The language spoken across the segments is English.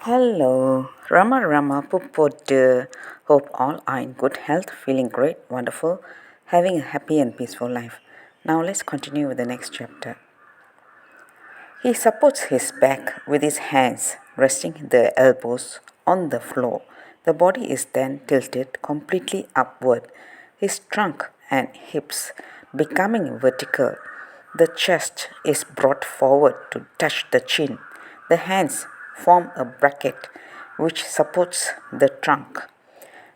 Hello, Rama Rama Pupodu. Hope all are in good health, feeling great, wonderful, having a happy and peaceful life. Now let's continue with the next chapter. He supports his back with his hands, resting the elbows on the floor. The body is then tilted completely upward, his trunk and hips becoming vertical. The chest is brought forward to touch the chin. The hands form a bracket which supports the trunk.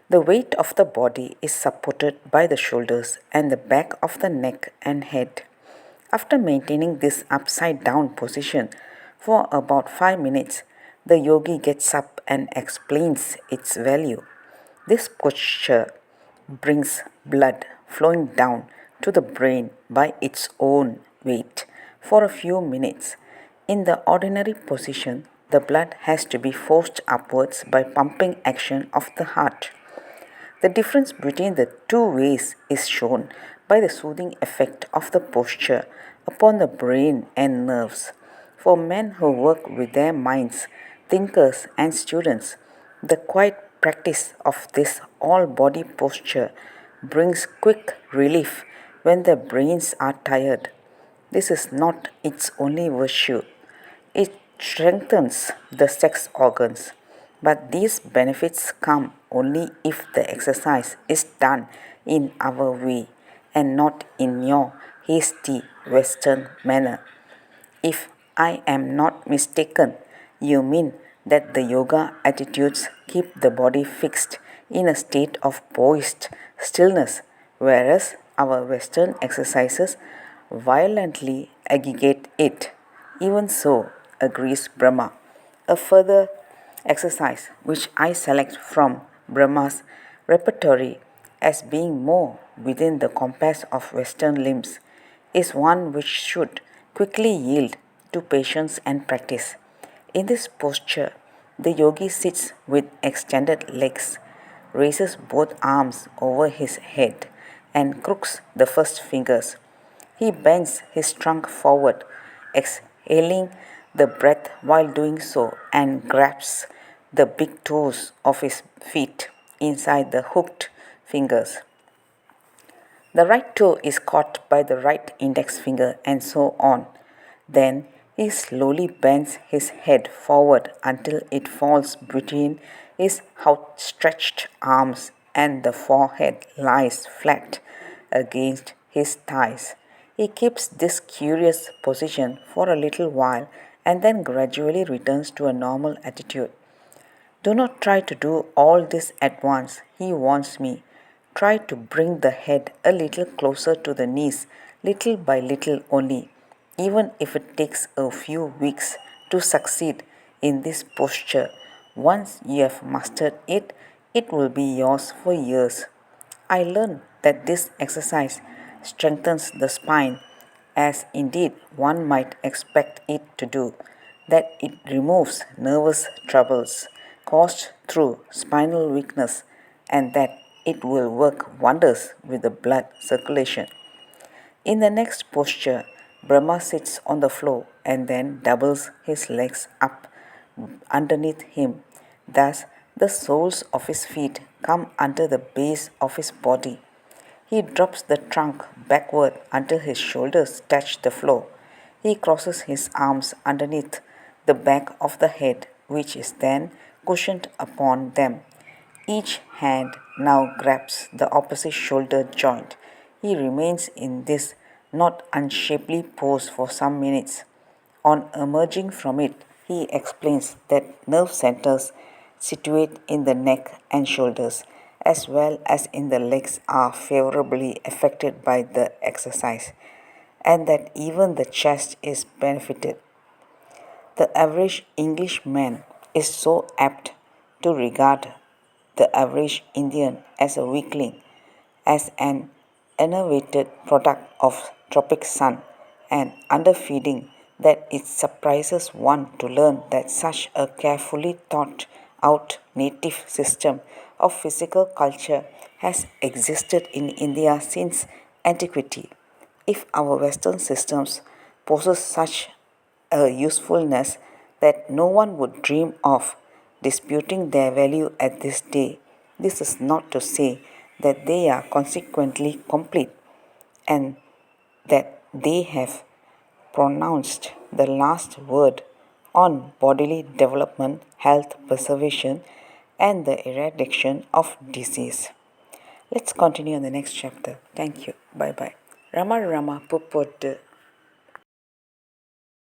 The weight of the body is supported by the shoulders and the back of the neck and head. After maintaining this upside down position for about 5 minutes, the yogi gets up and explains its value. This posture brings blood flowing down to the brain by its own weight for a few minutes. In the ordinary position, the blood has to be forced upwards by pumping action of the heart. The difference between the two ways is shown by the soothing effect of the posture upon the brain and nerves. For men who work with their minds, thinkers, and students, the quiet practice of this all body posture brings quick relief when their brains are tired. This is not its only virtue. It strengthens the sex organs, but these benefits come only if the exercise is done in our way and not in your hasty Western manner. If I am not mistaken, you mean that the yoga attitudes keep the body fixed in a state of poised stillness, whereas our Western exercises violently aggregate it. Even so, agrees Brahma. A further exercise which I select from Brahma's repertory as being more within the compass of Western limbs is one which should quickly yield to patience and practice. In this posture, the yogi sits with extended legs, raises both arms over his head, and crooks the first fingers. He bends his trunk forward, exhaling the breath while doing so, and grabs the big toes of his feet inside the hooked fingers. The right toe is caught by the right index finger, and so on. Then he slowly bends his head forward until it falls between his outstretched arms and the forehead lies flat against his thighs. He keeps this curious position for a little while and then gradually returns to a normal attitude. Do not try to do all this at once, he warns me. Try to bring the head a little closer to the knees, little by little only. Even if it takes a few weeks to succeed in this posture, once you have mastered it, it will be yours for years. I learned that this exercise strengthens the spine, as indeed one might expect it to do, that it removes nervous troubles caused through spinal weakness, and that it will work wonders with the blood circulation. In the next posture, Brahma sits on the floor and then doubles his legs up underneath him. Thus, the soles of his feet come under the base of his body. He drops the trunk backward until his shoulders touch the floor. He crosses his arms underneath the back of the head, which is then cushioned upon them. Each hand now grabs the opposite shoulder joint. He remains in this not unshapely pose for some minutes. On emerging from it, he explains that nerve centers situate in the neck and shoulders, as well as in the legs, are favorably affected by the exercise, and that even the chest is benefited. The average Englishman is so apt to regard the average Indian as a weakling, as an enervated product of tropic sun and underfeeding, that it surprises one to learn that such a carefully thought out native system of physical culture has existed in India since antiquity. If our Western systems possess such a usefulness that no one would dream of, disputing their value at this day. This is not to say that they are consequently complete and that they have pronounced the last word on bodily development, health preservation, and the eradication of disease. Let's continue in the next chapter. Thank you. Bye bye. Rama Rama Pupottu.